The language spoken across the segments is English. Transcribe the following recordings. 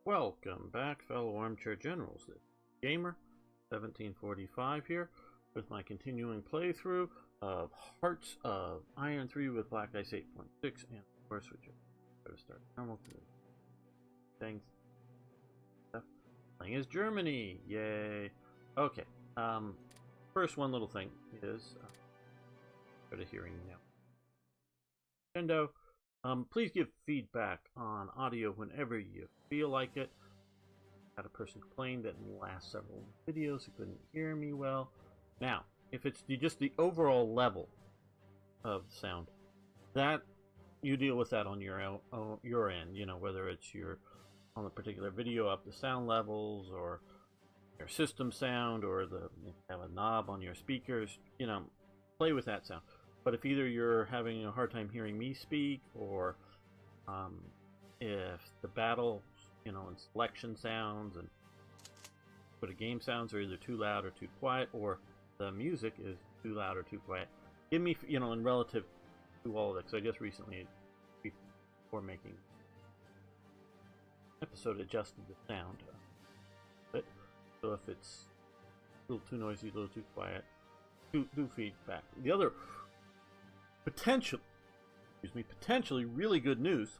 Welcome back, fellow armchair generals. This Gamer 1745 here with my continuing playthrough of Hearts of Iron 3 with Black Ice 8.6, and of course we just try to start normal things. Playing as Germany, yay! Okay, first one little thing is go to hearing now. Nintendo. Please give feedback on audio whenever you feel like it. Had a person complain that in the last several videos he couldn't hear me well. Now, if it's just the overall level of sound, that you deal with that on your end. You know, whether it's your on the particular video up the sound levels, or your system sound, or you have a knob on your speakers. You know, play with that sound. But if either you're having a hard time hearing me speak, or if the battle, you know, and selection sounds and sort of game sounds are either too loud or too quiet, or the music is too loud or too quiet, give me, you know, in relative to all of that, because I just recently, before making episode, adjusted the sound a bit. So if it's a little too noisy, a little too quiet, do feedback. The other potentially really good news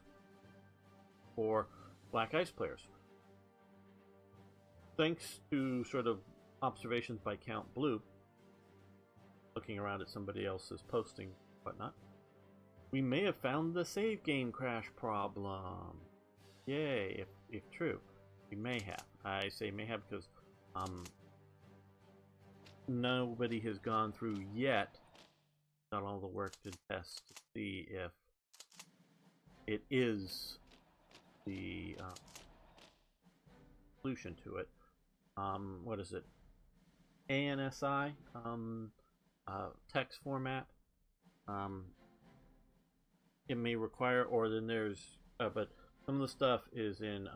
for Black Ice players. Thanks to sort of observations by Count Blue, looking around at somebody else's posting and whatnot, we may have found the save game crash problem. Yay, if true. We may have. I say may have because nobody has gone through yet, done all the work to test to see if it is the solution to it. What is it? ANSI text format. It may require, or then there's, but some of the stuff is in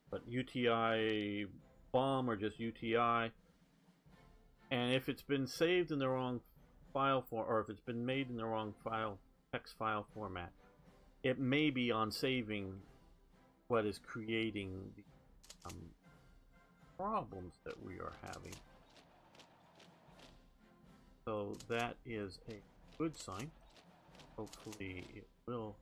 but UTI bomb or just UTI. And if it's been saved in the wrong file form, or if it's been made in the wrong text file format, it may be on saving what is creating the problems that we are having. So that is a good sign. Hopefully it will.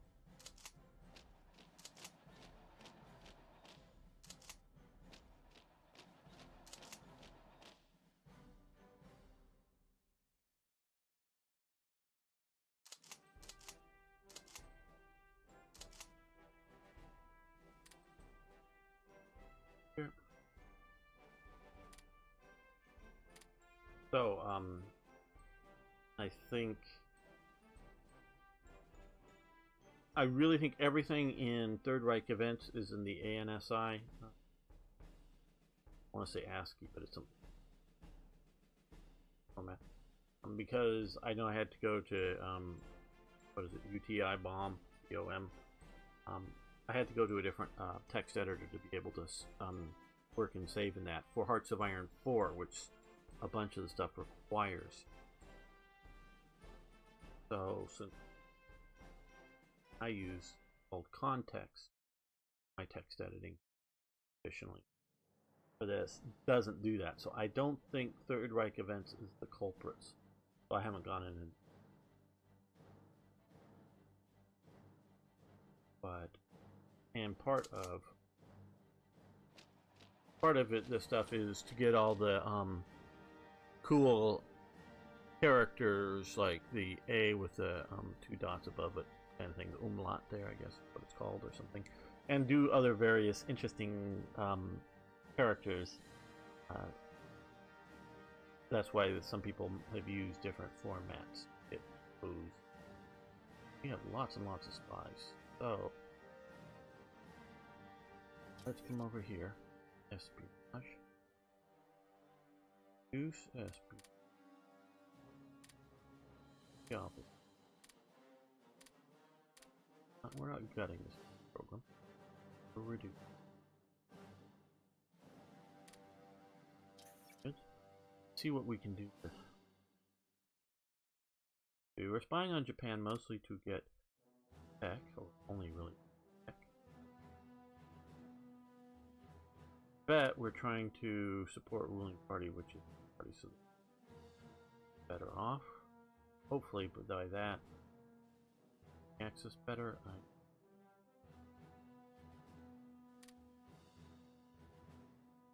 So, I really think everything in Third Reich events is in the ANSI. I want to say ASCII, but it's a format. Because I know I had to go to, what is it, UTI bomb, BOM. I had to go to a different text editor to be able to work and save in that for Hearts of Iron 4, which a bunch of the stuff requires. So I use called context, my text editing efficiently. For this doesn't do that, so I don't think Third Reich events is the culprits. So I haven't gone in and, but and part of it, this stuff is to get all the cool characters, like the A with the two dots above it, kind of thing, the umlaut there, I guess what it's called, or something, and do other various interesting characters. That's why some people have used different formats. We have lots and lots of spies. So let's come over here. Espionage. Use espionage. We're not gutting this program. We're reducing. Good. See what we can do with. We were spying on Japan mostly to get tech, or only really tech. bet we're trying to support ruling party, which is party, so better off. Hopefully, but by that, access better.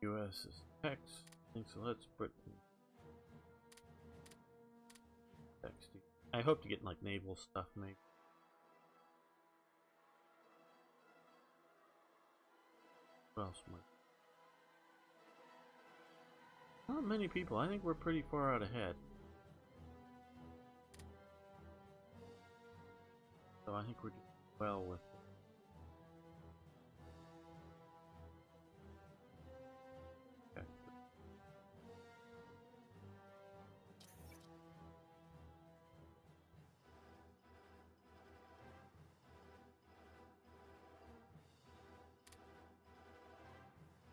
U.S. is text. So let's put text. I hope to get like naval stuff made. What else might? Not many people. I think we're pretty far out ahead. So I think we're doing well with it.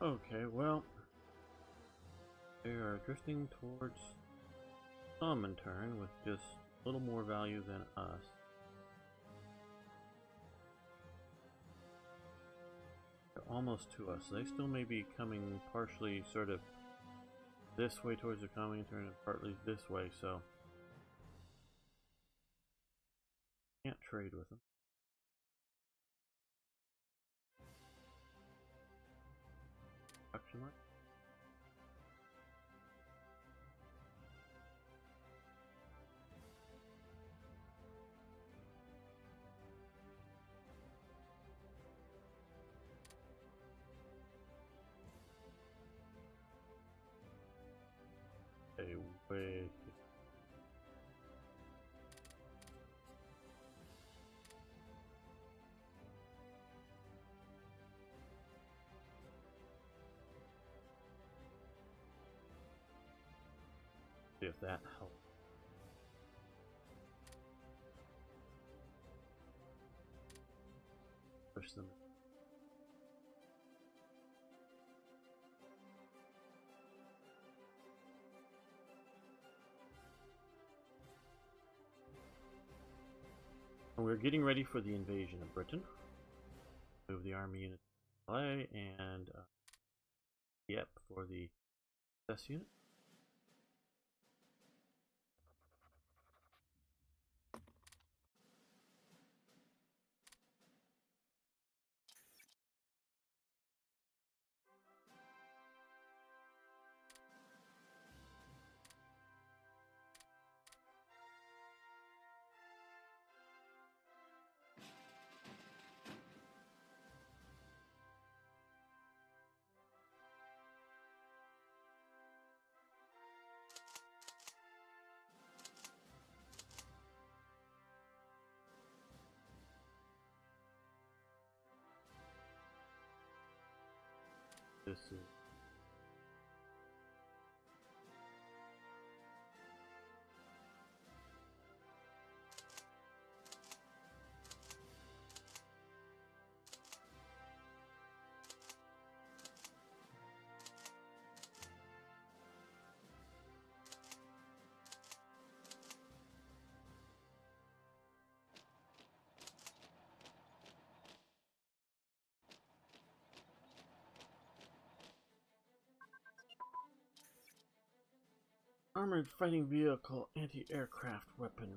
Okay, well, they are drifting towards Comintern with just a little more value than us. They're almost to us. They still may be coming partially sort of this way towards the Comintern and partly this way, so can't trade with them. Production line. Way. See if that helps. Push them. And we're getting ready for the invasion of Britain. Move the army unit to LA and yep, for the SS unit. This is armored fighting vehicle, anti-aircraft weapon.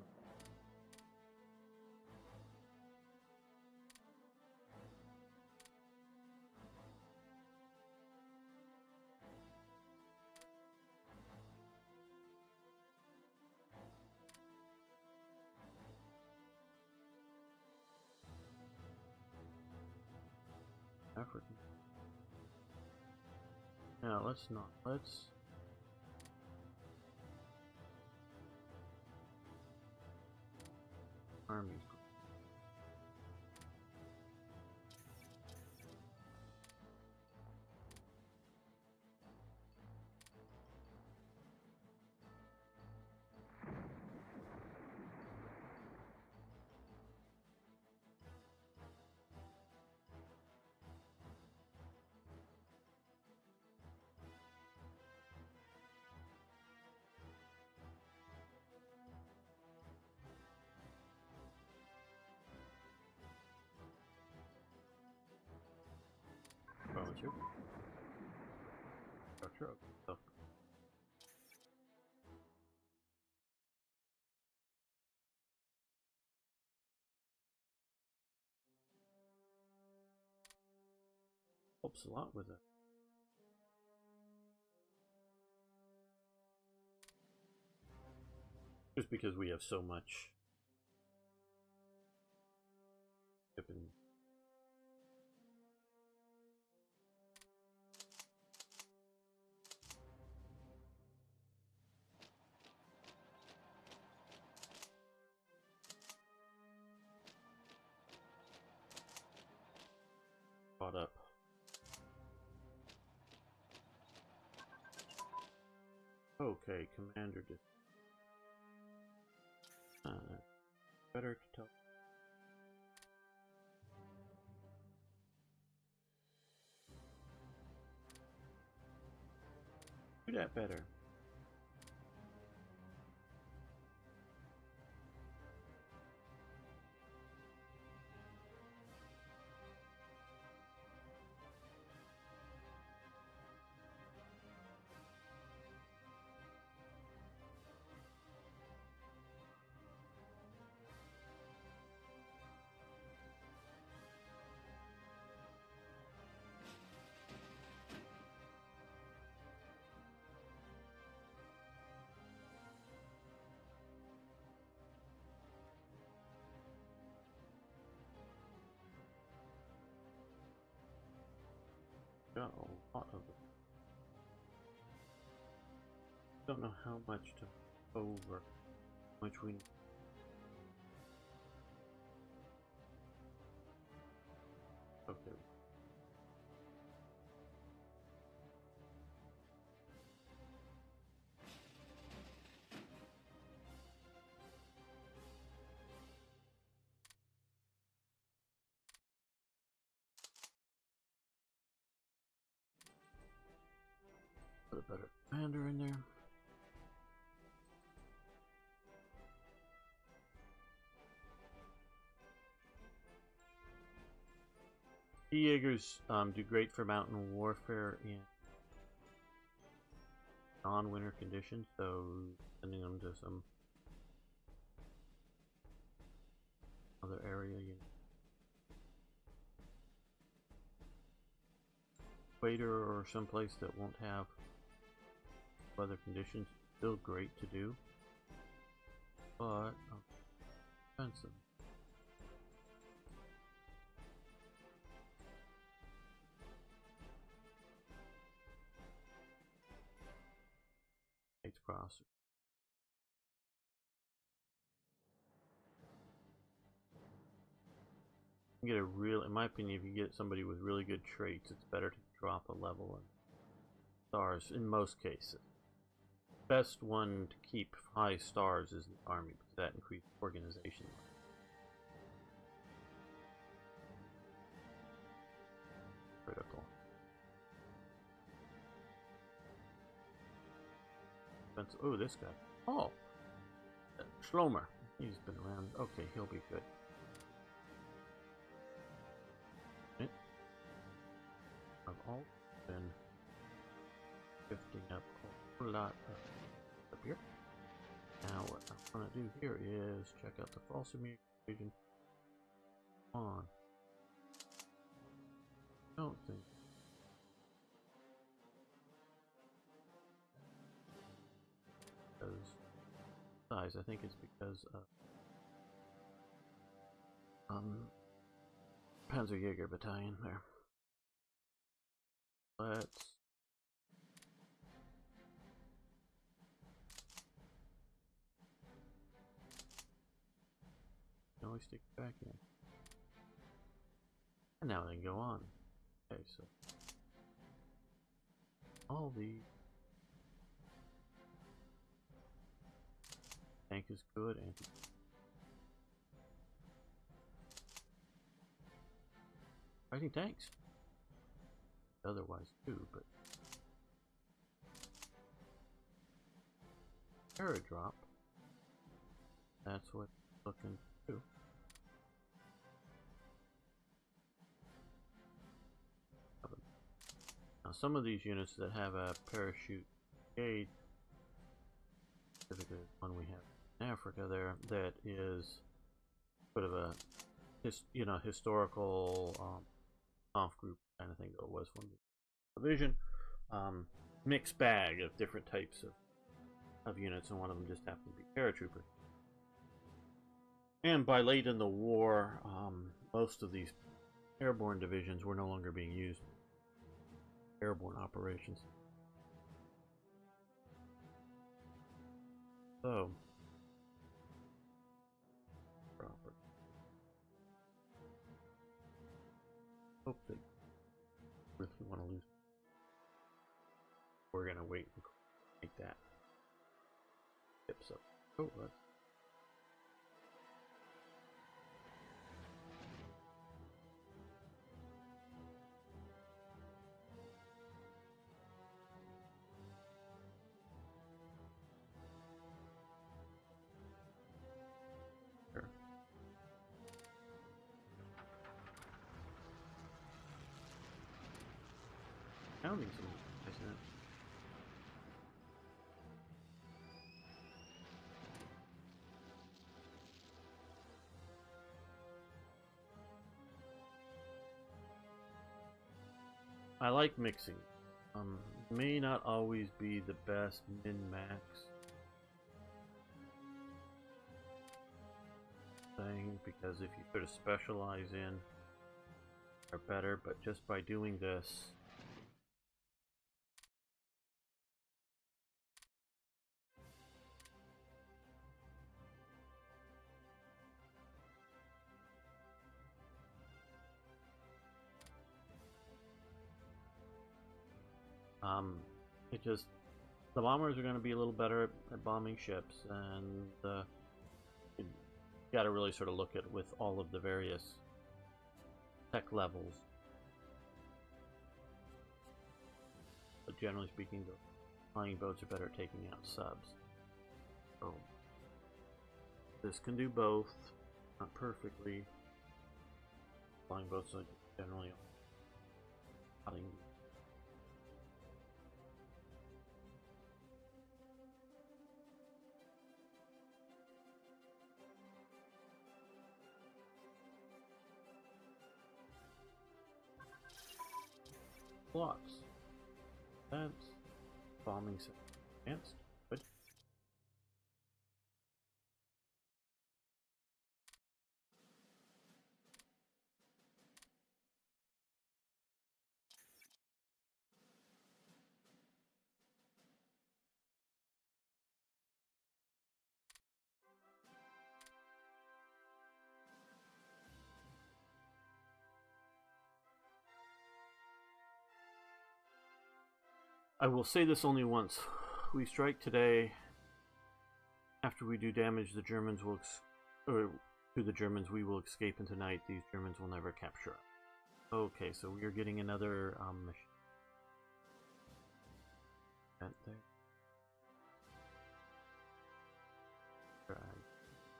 African. Now let's not. Let's. Armies. Volunteer. structure. Okay, so helps a lot with it. Just because we have so much shipping. Caught up. Okay, Commander did. Better to tell. Do that better. Got a lot of it. Don't know how much to over, how much we. Okay. Put a better commander in there. Jaegers do great for mountain warfare in non-winter conditions, so sending them to some other area, you know, equator or someplace that won't have weather conditions, still great to do, but expensive. States cross. You get a real, in my opinion, if you get somebody with really good traits, it's better to drop a level in stars in most cases. Best one to keep high stars is the army, because that increases organization. Critical. Oh, this guy. Oh, Schlomer. He's been around. Okay, he'll be good. I've all been shifting up a whole lot up here. Now what I want to do here is check out the false equation. On. Don't think. Because size, I think it's because of Panzerjäger battalion there. Let's always stick it back in. And now they can go on. Okay, so all the tank is good and fighting tanks. Otherwise too, but airdrop. That's what it's looking to do. Now, some of these units that have a parachute brigade, specifically the one we have in Africa there, that is sort of a historical conf group kind of thing, though it was from the division. Mixed bag of different types of units, and one of them just happened to be paratroopers. And by late in the war, most of these airborne divisions were no longer being used in airborne operations. So, proper. Hope they really want to lose. We're gonna wait and make that tips up. Oh, let's. Counting some, isn't it? I like mixing. May not always be the best min-max thing, because if you sort of specialize in are better, but just by doing this, it just, the bombers are going to be a little better at bombing ships, and you got to really sort of look at with all of the various tech levels. But generally speaking, the flying boats are better at taking out subs. So this can do both, not perfectly. Flying boats are generally cutting. Blocks. Advanced. Bombing system. Advanced. Good. I will say this only once. We strike today. After we do damage, the Germans will, or to the Germans, we will escape into night. These Germans will never capture us. Okay, so we are getting another mission. Right there.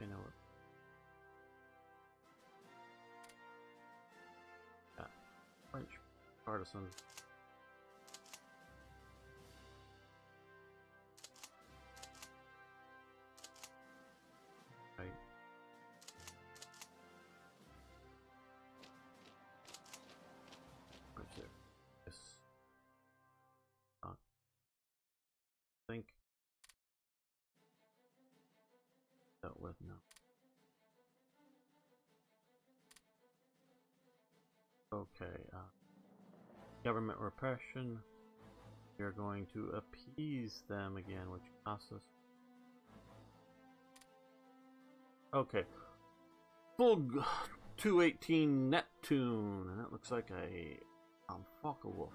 I know it. Yeah. French partisans. Right. Where's there? Yes. Think. Dealt with no. Okay. Government repression. We are going to appease them again, which costs us. Okay. Full 218 Neptune, and that looks like a Focke-Wulf.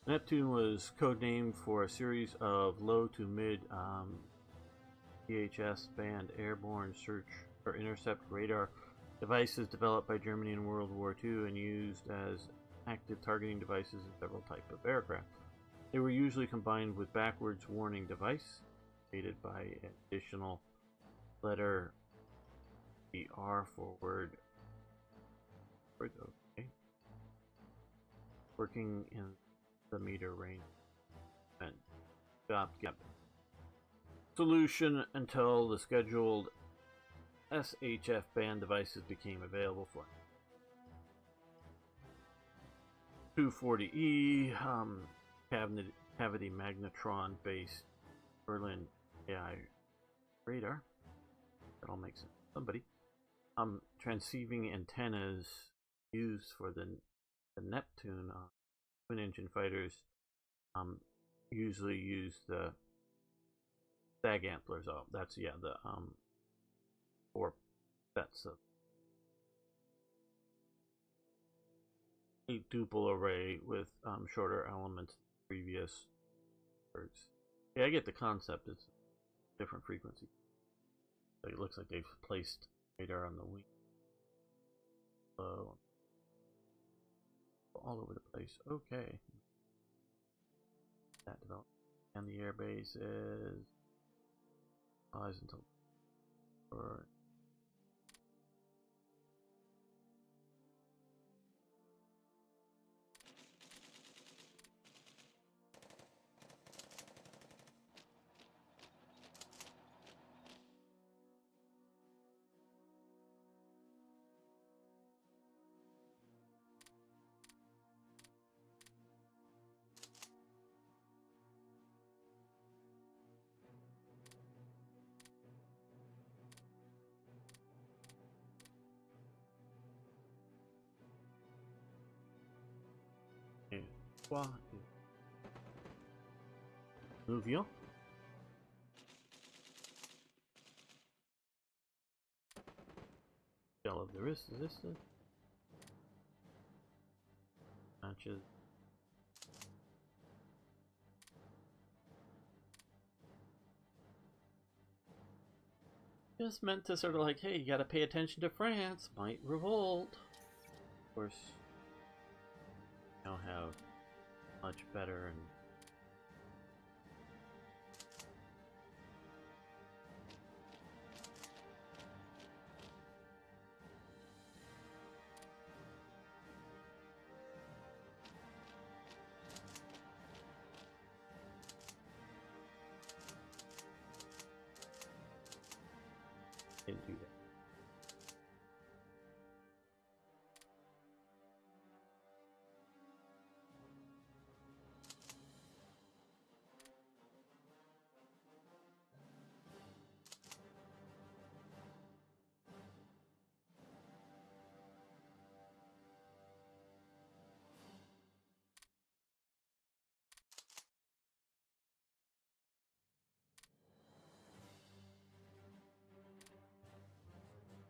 Neptune was codenamed for a series of low to mid VHS band airborne search or intercept radar devices developed by Germany in World War II and used as active targeting devices in several types of aircraft. They were usually combined with backwards warning device, aided by an additional letter, the R forward. Okay. working in the meter range and stopgap solution until the scheduled SHF band devices became available for 240E cavity magnetron based Berlin AI radar. That all makes sense. Somebody. Transceiving antennas used for the Neptune twin engine fighters usually use the SAG antlers. Oh, that's the 4 sets of a duple array with shorter elements than previous birds. Yeah, I get the concept. It's different frequency. It looks like they've placed radar on the wing. So all over the place. Okay. That development. And the airbase is until or quoi Movio. Shell of the resistance matches. Just meant to sort of like, hey, you gotta pay attention to France, might revolt. Of course, now have much better and didn't do that.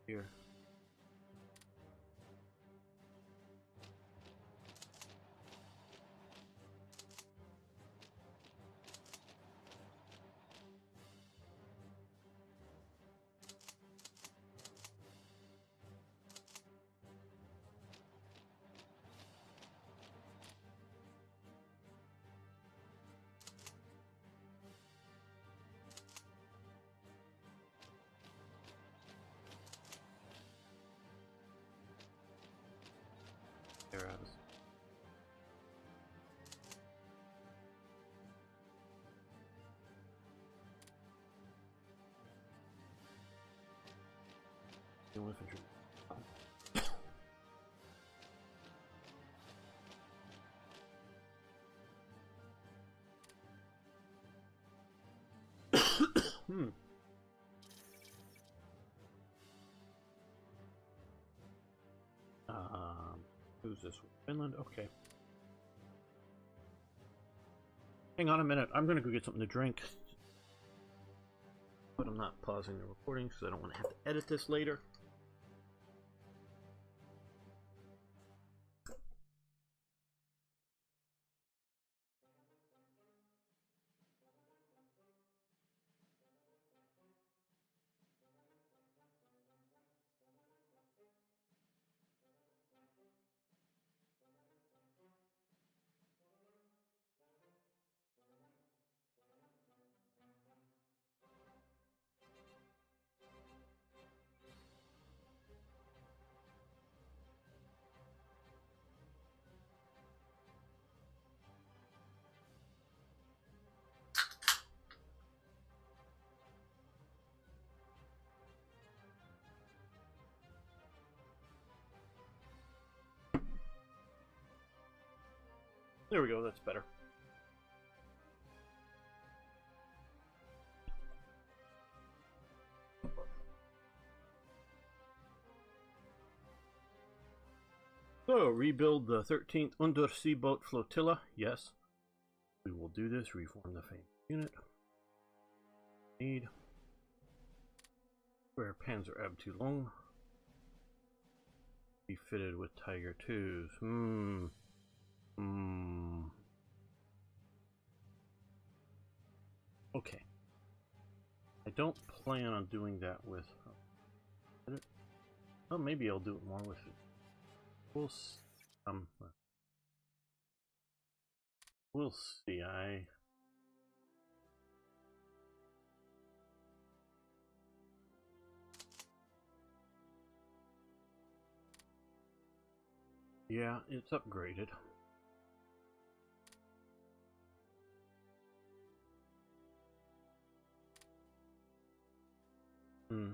Here. Here I was. Infantry. Hmm. Who's this? Finland? Okay. Hang on a minute. I'm gonna go get something to drink. But I'm not pausing the recording because I don't want to have to edit this later. There we go, that's better. So, rebuild the 13th Unterseeboot Flotilla. Yes. We will do this. Reform the famous unit. Need. Square Panzer Ab too long. Be fitted with Tiger 2s. Okay. I don't plan on doing that with... Oh, maybe I'll do it more with it. We'll see. Yeah, it's upgraded.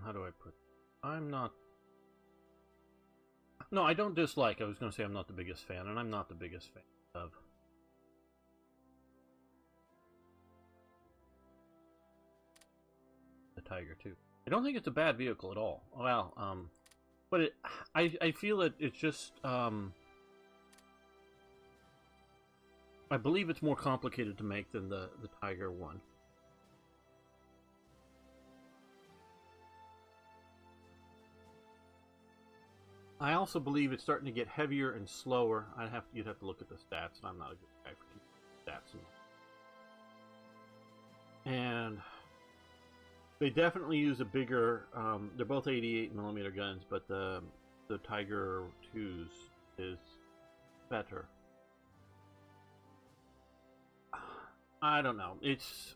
How do I put it? I'm not... No, I don't dislike. I was going to say I'm not the biggest fan, and I'm not the biggest fan of... the Tiger 2. I don't think it's a bad vehicle at all. Well, but I feel that it's just, I believe it's more complicated to make than the Tiger 1. I also believe it's starting to get heavier and slower. You'd have to look at the stats, and I'm not a good guy for stats. And they definitely use a bigger. They're both 88mm guns, but the Tiger 2s is better. I don't know. It's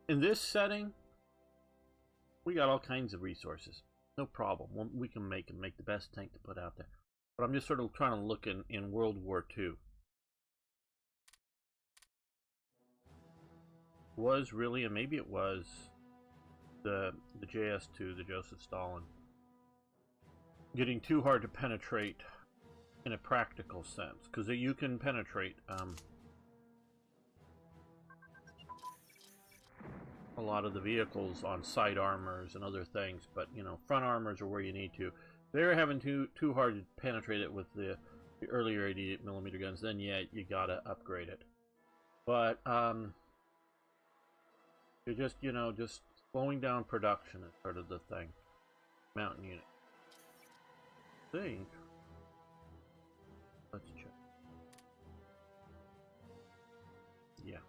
in this setting. We got all kinds of resources. No problem. We can make the best tank to put out there. But I'm just sort of trying to look in World War II. Was really, and maybe it was the JS2, the Joseph Stalin, getting too hard to penetrate in a practical sense, because you can penetrate a lot of the vehicles on side armors and other things, but you know, front armors are where you need to. They're having too hard to penetrate it with the earlier 88mm guns. Then yeah, you gotta upgrade it. But you're just just slowing down production is sort of the thing. Mountain unit. I think. Let's check. Yeah.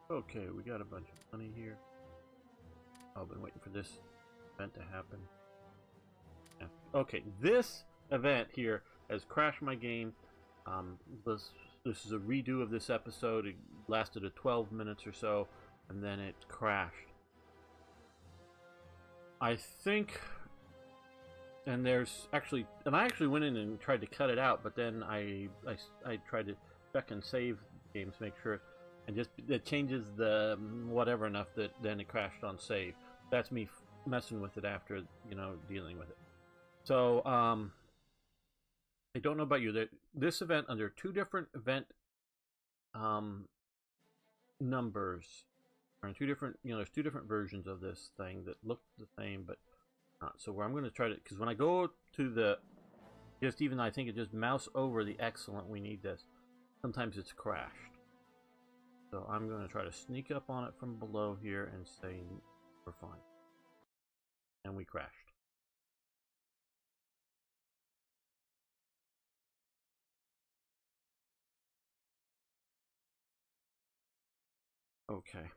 Okay, we got a bunch of money here. I've been waiting for this event to happen. Yeah. Okay, this event here has crashed my game. This is a redo of this episode. It lasted 12 minutes or so, and then it crashed. I think, and there's actually, and I actually went in and tried to cut it out, but then I tried to check and save games, make sure. And just it changes the whatever enough that then it crashed on save. That's me messing with it after dealing with it. So I don't know about you. This event under two different event numbers, or two different there's two different versions of this thing that look the same but not. So where I'm going to try to, because when I go to the even I think it just mouse over the excellent we need this. Sometimes it's crashed. So I'm going to try to sneak up on it from below here and say we're fine. And we crashed. Okay.